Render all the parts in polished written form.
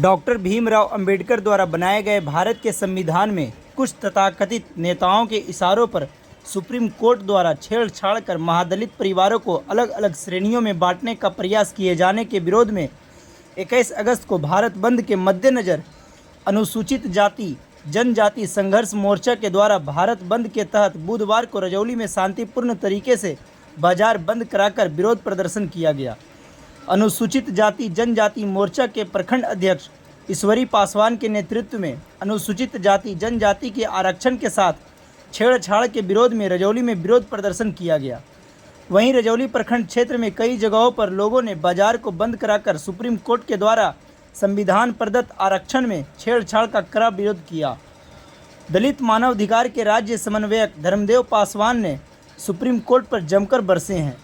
Doctor Bhimrao Ambedkar द्वारा बनाए गए भारत के संविधान में कुछ तथाकथित नेताओं के इशारों पर सुप्रीम कोर्ट द्वारा छेड़छाड़ कर महादलित परिवारों को अलग अलग श्रेणियों में बांटने का प्रयास किए जाने के विरोध में 21 अगस्त को भारत बंद के मद्देनज़र अनुसूचित जाति जनजाति संघर्ष मोर्चा के द्वारा भारत बंद के तहत बुधवार को रजौली में शांतिपूर्ण तरीके से बाजार बंद कराकर विरोध प्रदर्शन किया गया। अनुसूचित जाति जनजाति मोर्चा के प्रखंड अध्यक्ष ईश्वरी पासवान के नेतृत्व में अनुसूचित जाति जनजाति के आरक्षण के साथ छेड़छाड़ के विरोध में रजौली में विरोध प्रदर्शन किया गया। वहीं रजौली प्रखंड क्षेत्र में कई जगहों पर लोगों ने बाजार को बंद कराकर सुप्रीम कोर्ट के द्वारा संविधान प्रदत्त आरक्षण में छेड़छाड़ का कड़ा विरोध किया। दलित मानवाधिकार के राज्य समन्वयक धर्मदेव पासवान ने सुप्रीम कोर्ट पर जमकर बरसे हैं।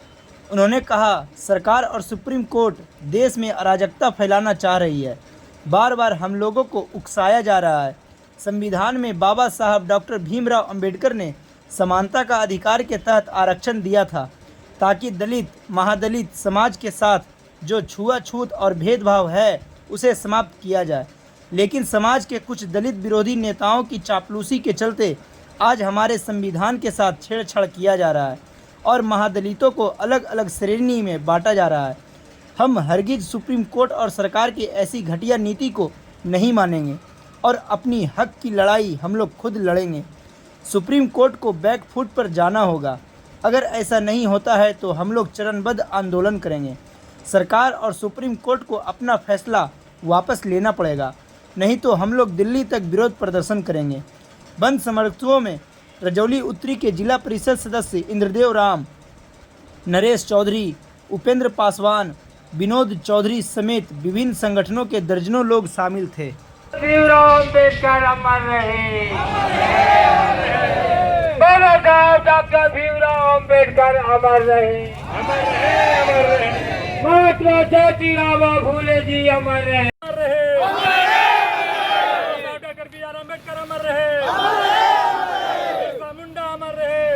उन्होंने कहा, सरकार और सुप्रीम कोर्ट देश में अराजकता फैलाना चाह रही है। बार बार हम लोगों को उकसाया जा रहा है। संविधान में बाबा साहब डॉक्टर भीमराव अंबेडकर ने समानता का अधिकार के तहत आरक्षण दिया था ताकि दलित महादलित समाज के साथ जो छुआछूत और भेदभाव है उसे समाप्त किया जाए। लेकिन समाज के कुछ दलित विरोधी नेताओं की चापलूसी के चलते आज हमारे संविधान के साथ छेड़छाड़ किया जा रहा है और महादलितों को अलग अलग श्रेणी में बांटा जा रहा है। हम हरगिज सुप्रीम कोर्ट और सरकार की ऐसी घटिया नीति को नहीं मानेंगे और अपनी हक की लड़ाई हम लोग खुद लड़ेंगे। सुप्रीम कोर्ट को बैक फुट पर जाना होगा। अगर ऐसा नहीं होता है तो हम लोग चरणबद्ध आंदोलन करेंगे। सरकार और सुप्रीम कोर्ट को अपना फैसला वापस लेना पड़ेगा, नहीं तो हम लोग दिल्ली तक विरोध प्रदर्शन करेंगे। बंद समर्थकों में रजौली उत्तरी के जिला परिषद सदस्य इंद्रदेव राम, नरेश चौधरी, उपेंद्र पासवान, विनोद चौधरी समेत विभिन्न संगठनों के दर्जनों लोग शामिल थे। भीमराव अंबेडकर अमर रहे। डॉक्टर भीमराव अंबेडकर अमर रहे। महात्मा ज्योतिराव फूले जी अमर रहे। डॉक्टर बी आर अम्बेडकर अमर रहे। मुंडा अमर रहे।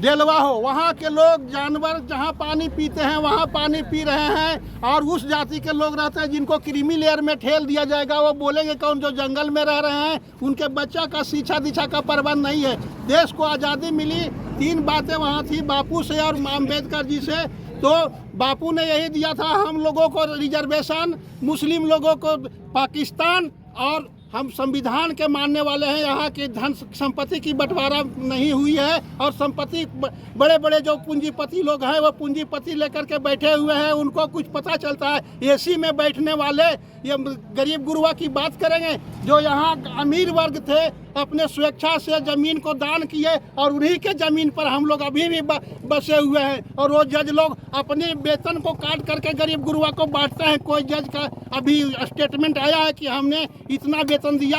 डेलवा हो, वहाँ के लोग जानवर जहाँ पानी पीते हैं वहाँ पानी पी रहे हैं और उस जाति के लोग रहते हैं जिनको क्रीमी लेयर में ठेल दिया जाएगा। वो बोलेंगे कौन? जो जंगल में रह रहे हैं उनके बच्चा का शिक्षा दीक्षा का प्रबंध नहीं है। देश को आज़ादी मिली, 3 बातें वहाँ थी बापू से और अम्बेडकर जी से। तो बापू ने यही दिया था हम लोगों को रिजर्वेशन, मुस्लिम लोगों को पाकिस्तान, और हम संविधान के मानने वाले हैं। यहाँ की धन संपत्ति की बंटवारा नहीं हुई है और संपत्ति बड़े बड़े जो पूंजीपति लोग हैं वो पूंजीपति लेकर के बैठे हुए हैं, उनको कुछ पता चलता है। एसी में बैठने वाले ये गरीब गुरुआ की बात करेंगे। जो यहाँ अमीर वर्ग थे अपने स्वेच्छा से ज़मीन को दान किए और उन्हीं के ज़मीन पर हम लोग अभी भी बसे हुए हैं। और वो जज लोग अपने वेतन को काट करके गरीब गुरुआ को बांटते हैं। कोई जज का अभी स्टेटमेंट आया है कि हमने इतना वेतन दिया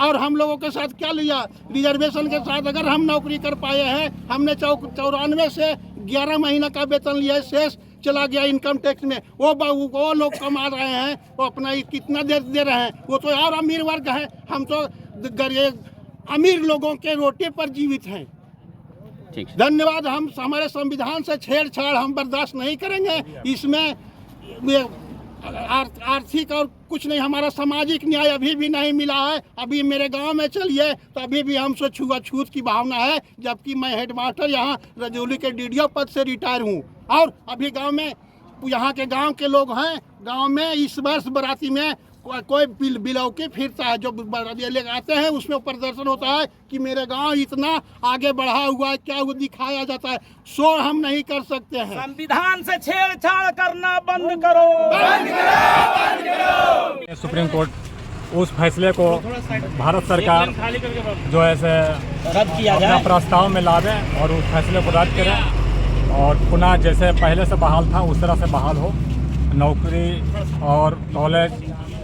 और हम लोगों के साथ क्या लिया। रिजर्वेशन के साथ अगर हम नौकरी कर पाए हैं, हमने 94 से 11 महीना का वेतन लिया, शेष चला गया इनकम टैक्स में। वो लोग कमा रहे हैं, वो अपना कितना दे रहे हैं। वो तो और अमीर वर्ग है, हम तो गरीब अमीर लोगों के रोटी पर जीवित हैं। ठीक, धन्यवाद। हम हमारे संविधान से छेड़छाड़ हम बर्दाश्त नहीं करेंगे। इसमें आर्थिक और कुछ नहीं, हमारा सामाजिक न्याय अभी भी नहीं मिला है। अभी मेरे गांव में चलिए तो अभी भी हमसे छुआछूत की भावना है, जबकि मैं हेडमास्टर यहाँ रजौली के डीडीओ पद से रिटायर हूँ। और अभी गांव में यहाँ के गांव के लोग हैं, गांव में इस वर्ष बराती में कोई बिलौकी फिरता है, जो लेकर आते हैं उसमें प्रदर्शन होता है कि मेरे गांव इतना आगे बढ़ा हुआ है, क्या वो दिखाया जाता है। सो हम नहीं कर सकते हैं। संविधान से छेड़छाड़ करना बंद करो, बंद करो, बंद करो। सुप्रीम कोर्ट उस फैसले को भारत सरकार जो है रद्द किया जाए, अपना प्रस्ताव में लावे और उस फैसले को रद्द करें और पुनः जैसे पहले से बहाल था उस तरह से बहाल हो। नौकरी और कॉलेज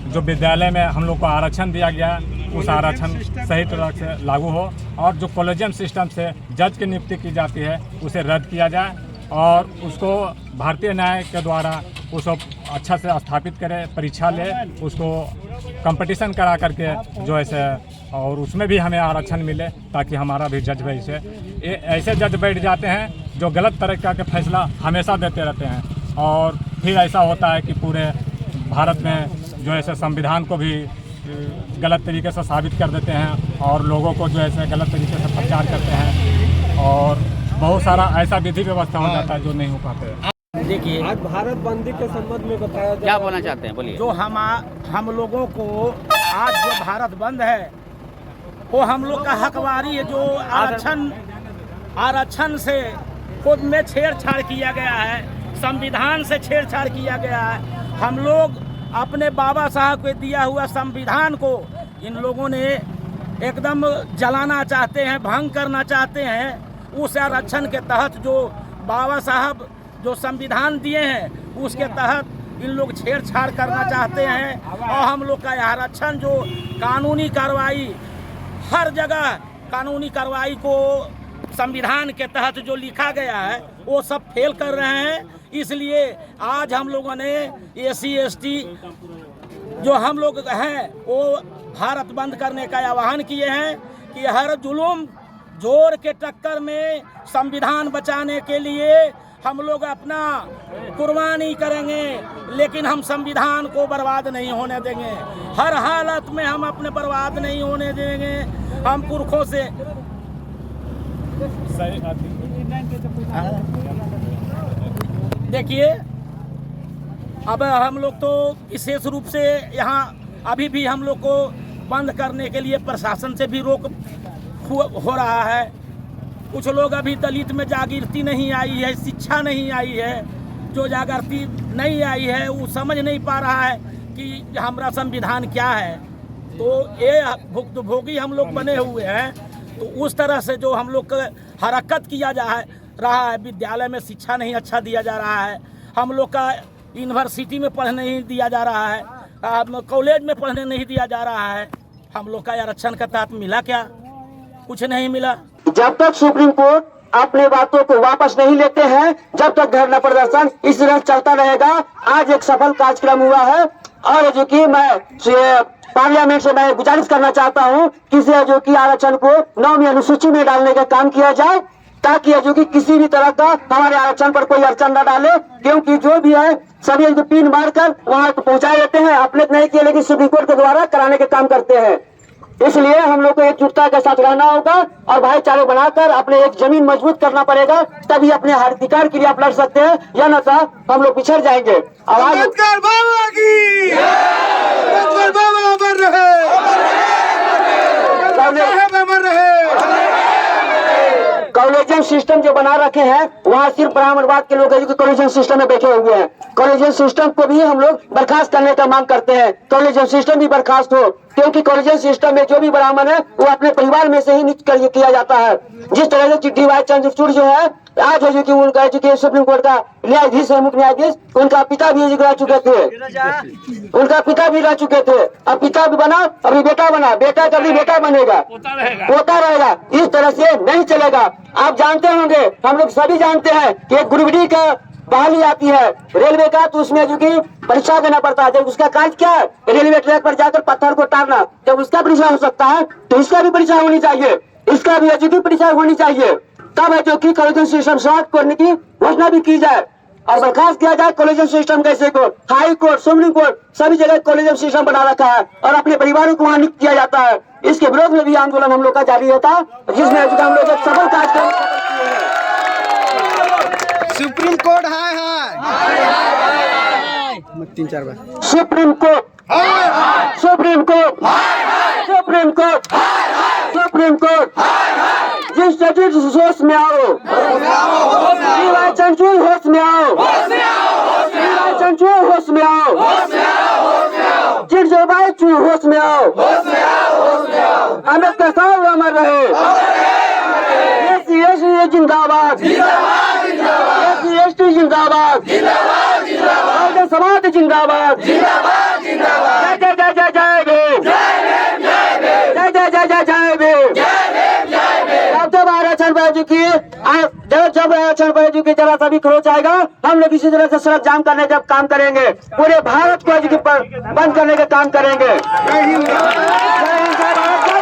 जो विद्यालय में हम लोग को आरक्षण दिया गया, उस आरक्षण सही तरह से लागू हो और जो कॉलेजियम सिस्टम से जज की नियुक्ति की जाती है उसे रद्द किया जाए और उसको भारतीय न्याय के द्वारा उसको अच्छा से स्थापित करे, परीक्षा ले, उसको कंपटीशन करा करके जो ऐसे और उसमें भी हमें आरक्षण मिले ताकि हमारा भी जज बैठे। ऐसे जज बैठ जाते हैं जो गलत तरीक़ा के फैसला हमेशा देते रहते हैं और फिर ऐसा होता है कि पूरे भारत में जो ऐसे संविधान को भी गलत तरीके से साबित कर देते हैं और लोगों को जो ऐसे गलत तरीके से प्रचार करते हैं और बहुत सारा ऐसा विधि व्यवस्था हो जाता है जो नहीं हो पाते। देखिए, आज भारत बंदी के संबंध में बताया क्या बोलना चाहते हैं, बोलिए। जो हम लोगों को आज जो भारत बंद है वो हम लोग का हकवारी है। जो आरक्षण से खुद में छेड़छाड़ किया गया है, संविधान से छेड़छाड़ किया गया है। हम लोग अपने बाबा साहब को दिया हुआ संविधान को इन लोगों ने एकदम जलाना चाहते हैं, भंग करना चाहते हैं। उस आरक्षण के तहत जो बाबा साहब जो संविधान दिए हैं उसके तहत इन लोग छेड़छाड़ करना चाहते हैं। और हम लोग का आरक्षण जो कानूनी कार्रवाई, हर जगह कानूनी कार्रवाई को संविधान के तहत जो लिखा गया है वो सब फेल कर रहे हैं। इसलिए आज हम लोगों ने SC ST जो हम लोग हैं वो भारत बंद करने का आह्वान किए हैं कि हर जुल्म जोर के टक्कर में संविधान बचाने के लिए हम लोग अपना कुर्बानी करेंगे, लेकिन हम संविधान को बर्बाद नहीं होने देंगे। हर हालत में हम अपने बर्बाद नहीं होने देंगे। हम पुरखों से देखिए, अब हम लोग तो विशेष रूप से यहाँ अभी भी हम लोग को बंद करने के लिए प्रशासन से भी रोक हो रहा है। कुछ लोग अभी दलित में जागृति नहीं आई है, शिक्षा नहीं आई है। जो जागृति नहीं आई है वो समझ नहीं पा रहा है कि हमारा संविधान क्या है। तो ये भुक्तभोगी हम लोग बने हुए हैं। तो उस तरह से जो हम लोग का हरकत किया जा रहा है, विद्यालय में शिक्षा नहीं अच्छा दिया जा रहा है, हम लोग का यूनिवर्सिटी में पढ़ने नहीं दिया जा रहा है, कॉलेज में पढ़ने नहीं दिया जा रहा है। हम लोग का आरक्षण का तहत मिला क्या? कुछ नहीं मिला। जब तक सुप्रीम कोर्ट अपने बातों को वापस नहीं लेते हैं, जब तक धरना प्रदर्शन इस तरह चलता रहेगा। आज एक सफल कार्यक्रम हुआ है और जो कि मैं पार्लियामेंट से मैं गुजारिश करना चाहता हूं कि जो कि आरक्षण को 9वीं अनुसूची में डालने का काम किया जाए, ताकि जो कि किसी भी तरह का हमारे आरक्षण पर कोई अड़चन न डाले। क्योंकि जो भी है सभी पिन मारकर वहां पहुंचा देते हैं, अपने नहीं किए लेकिन सुप्रीम कोर्ट के द्वारा कराने के काम करते हैं। इसलिए हम लोग को एकजुटता के साथ रहना होगा और भाईचारे बनाकर अपने एक जमीन मजबूत करना पड़ेगा, तभी अपने अधिकार के लिए आप लड़ सकते हैं, या न तो हम लोग पिछड़ जाएंगे। आवाज कॉलेजियम सिस्टम जो बना रखे हैं वहाँ सिर्फ ब्राह्मणवाद के लोग हैं जो कॉलेजियम सिस्टम में बैठे हुए हैं। कॉलेजियम सिस्टम को भी हम लोग बर्खास्त करने का मांग करते हैं। कॉलेजियम सिस्टम भी बर्खास्त हो, क्योंकि कॉलेजियम सिस्टम में जो भी ब्राह्मण है वो अपने परिवार में से ही नियुक्त किया जाता है। जिस तरह से DY चंद्रचूड़ जो है आज जो कि उनका जो सुप्रीम कोर्ट का न्यायाधीश है, मुख्य न्यायाधीश, उनका पिता भी रह चुके थे, उनका पिता भी रह चुके थे। अब पिता भी बना, अभी बेटा बना, बेटा कभी बेटा बनेगा, होता रहेगा। इस तरह से नहीं चलेगा। आप जानते होंगे, हम लोग सभी जानते हैं कि एक ग्रुप D का बहाली आती है रेलवे का, तो उसमें जो कि परीक्षा देना पड़ता है। जब उसका कार्य क्या है, रेलवे ट्रैक पर जाकर पत्थर को टारना, जब उसका परीक्षा हो सकता है तो इसका भी परीक्षा होनी चाहिए, इसका भी एजुकेशन परीक्षा होनी चाहिए। तब है जो कि कॉलेजियम सिस्टम समाप्त करने की घोषणा भी की जाए और बर्खास्त किया जाए कॉलेजियम सिस्टम। कैसे court, high court, supreme court, सभी जगह कॉलेजियम सिस्टम बना रखा है और अपने परिवारों को वहाँ नियुक्त किया जाता है। इसके विरोध में भी आंदोलन हम लोग का जारी रहता, जिसमें हम लोग एक सफल कार्यक्रम किए हैं। सुप्रीम कोर्ट हाय हाय 3-4 बार supreme court, supreme court, supreme court, supreme court, जिस जज होश में आओ, DY चंद्रचूड़ होश में आओ, DY चंद्रचूड़ होश में आओ, जिस DY चंद्रचूड़ होश में आओ, अमित साहब अमर रहे, SC ST जिंदाबाद, SC ST जिंदाबाद, बहुजन समाज जिंदाबाद, जय जय जय जय जय भीम, जय जय जय जय जय भीम। जब आरक्षण पर चुकी जब आरक्षण पर चुकी जरा सभी खरोच आएगा, हम लोग इसी तरह से सड़क जाम करने जब काम करेंगे, पूरे भारत को बंद करने का काम करेंगे। जय हिंद, जय हिंद।